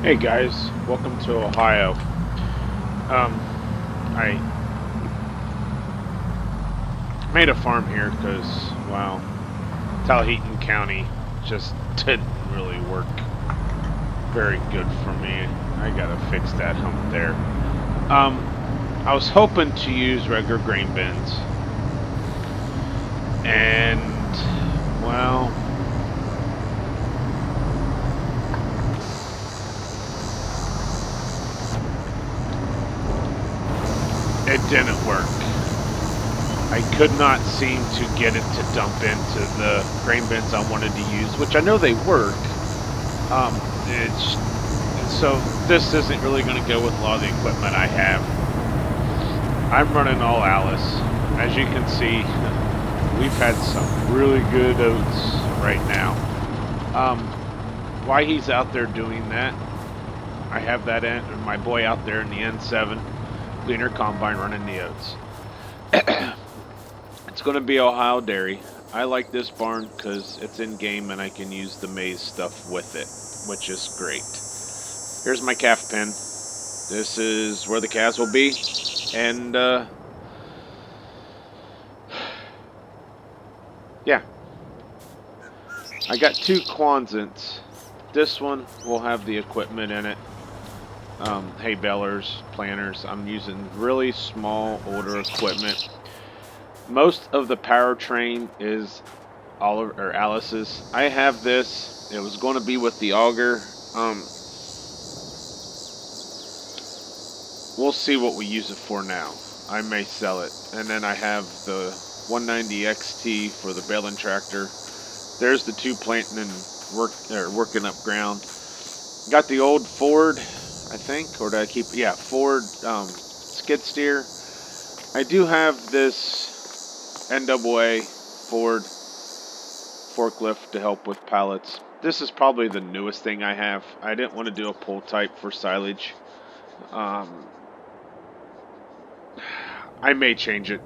Hey guys, welcome to Ohio. I made a farm here because, well, Tallahatchie County just didn't really work very good for me. I gotta fix that hump there. Um, I was hoping to use regular grain bins, and, well, it didn't work. I could not seem to get it to dump into the grain bins I wanted to use, which I know they work. It's so this isn't really going to go with a lot of the equipment I have. I'm running all allis. As you can see, we've had some really good oats right now. Um, why he's out there doing that, I have that my boy out there in the N7 cleaner combine running the oats. It's going to be Ohio Dairy. I like this barn because it's in game and I can use the maize stuff with it, which is great. Here's my calf pen. This is where the calves will be. And, yeah. I got two Quonsets. This one will have the equipment in it. Hay balers, planters. I'm using really small older equipment. Most of the powertrain is Allis's. I have this. It was going to be with the auger. We'll see what we use it for now. I may sell it. And then I have the 190 XT for the baling tractor. There's the two planting and working up ground. Got the old Ford, I think, or did I keep? Yeah, Ford skid steer. I do have this NAA Ford forklift to help with pallets. This is probably the newest thing I have. I didn't want to do a pull type for silage. I may change it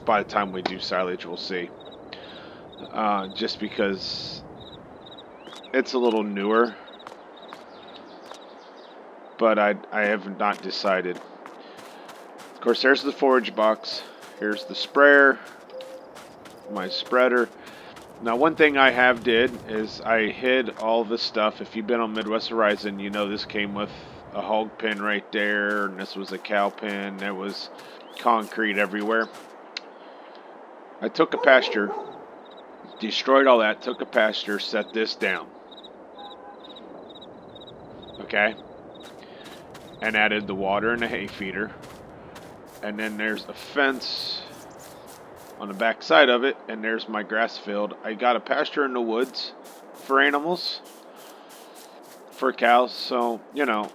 by the time we do silage. We'll see. Just because it's a little newer, but I have not decided. Of course, there's the forage box. Here's the sprayer, my spreader. Now, one thing I have did is I hid all this stuff. If you've been on Midwest Horizon, you know this came with a hog pen right there, and this was a cow pen. There was concrete everywhere. I took a pasture, destroyed all that, took a pasture, set this down. Okay? And added the water and the hay feeder. And then there's a fence on the back side of it, and there's my grass field. I got a pasture in the woods for animals, for cows, so, you know,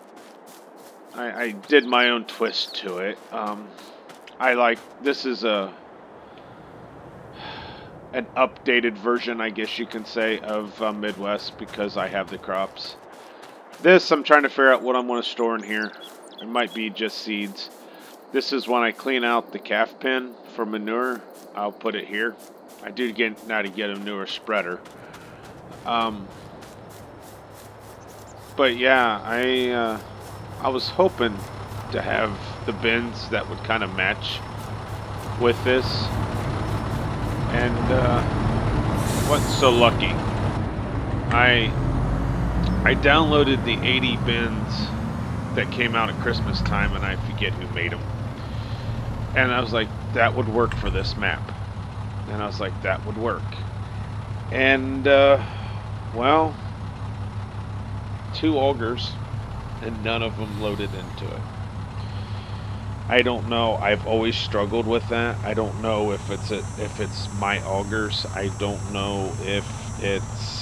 I did my own twist to it. This is an updated version, I guess you can say, of Midwest because I have the crops. This, I'm trying to figure out what I'm going to store in here. It might be just seeds. This is when I clean out the calf pen for manure. I'll put it here. I do get now to get a newer spreader. But yeah, I was hoping to have the bins that would kind of match with this, and wasn't so lucky. I downloaded the 80 bins that came out at Christmas time, and I forget who made them. And I was like, that would work for this map. And I was like, that would work. And, well, 2 augers, and none of them loaded into it. I don't know. I've always struggled with that. I don't know if it's my augers. I don't know if it's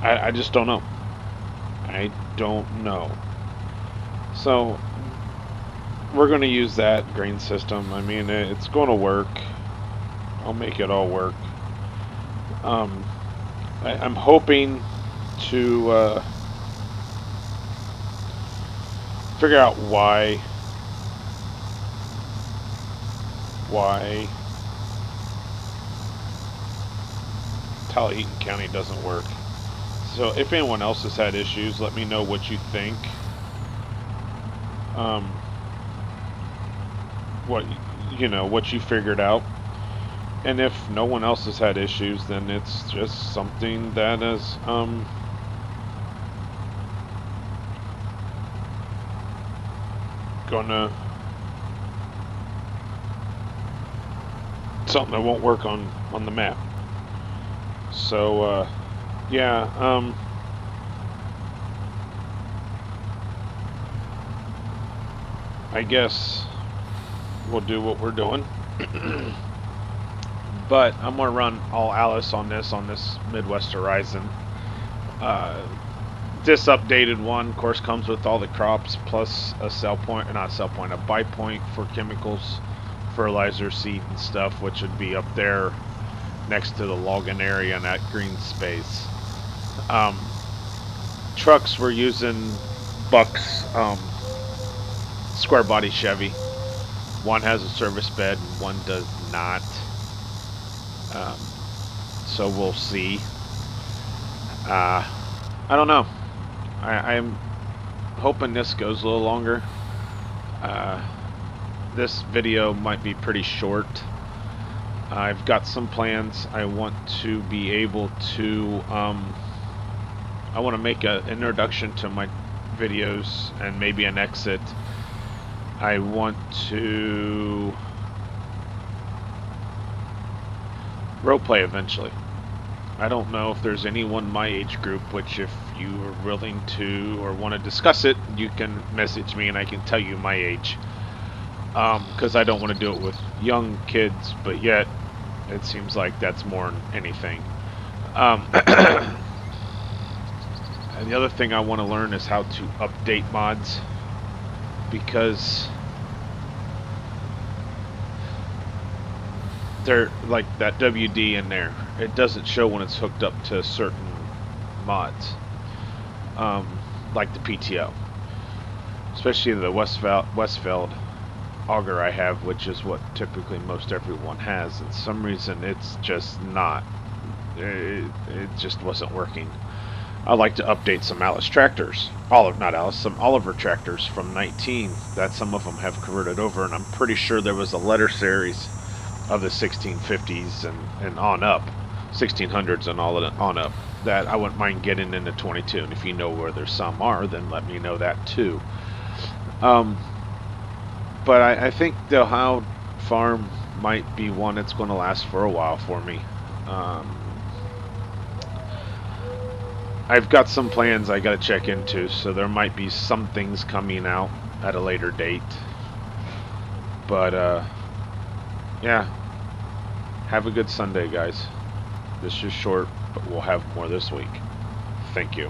I just don't know. I don't know. So we're going to use that grain system. I mean, it's going to work. I'll make it all work. I'm hoping to figure out why Tallahatchie County doesn't work. So if anyone else has had issues, let me know what you think. What what you figured out. And if no one else has had issues, then it's just something that is gonna something that won't work on the map. So yeah, I guess we'll do what we're doing. But I'm gonna run all Alice on this Midwest Horizon. This updated one, of course, comes with all the crops plus a sell point, or not a sell point, a buy point for chemicals, fertilizer, seed, and stuff, which would be up there next to the login area in that green space. Trucks were using Buck's square body Chevy. One has a service bed, and one does not. So we'll see. I don't know. I'm hoping this goes a little longer. This video might be pretty short. I've got some plans. I want to be able to I want to make an introduction to my videos and maybe an exit. I want to roleplay eventually. I don't know if there's anyone my age group, which if you are willing to or want to discuss it, you can message me and I can tell you my age. Because I don't want to do it with young kids, but yet it seems like that's more than anything. And the other thing I want to learn is how to update mods, because they're like that WD in there. It doesn't show when it's hooked up to certain mods, like the PTO, especially the Westfeld auger I have, which is what typically most everyone has. And some reason it's just not. It just wasn't working. I'd like to update some Alice tractors. Some Oliver tractors from 19. That some of them have converted over, and I'm pretty sure there was a letter series of the 1650s and on up, 1600s and all of on up, that I wouldn't mind getting into 22. And if you know where there's some are, then let me know that too. But I think the Ohio farm might be one that's going to last for a while for me. I've got some plans I got to check into, so there might be some things coming out at a later date. But yeah, have a good Sunday, guys. This is short, but we'll have more this week. Thank you.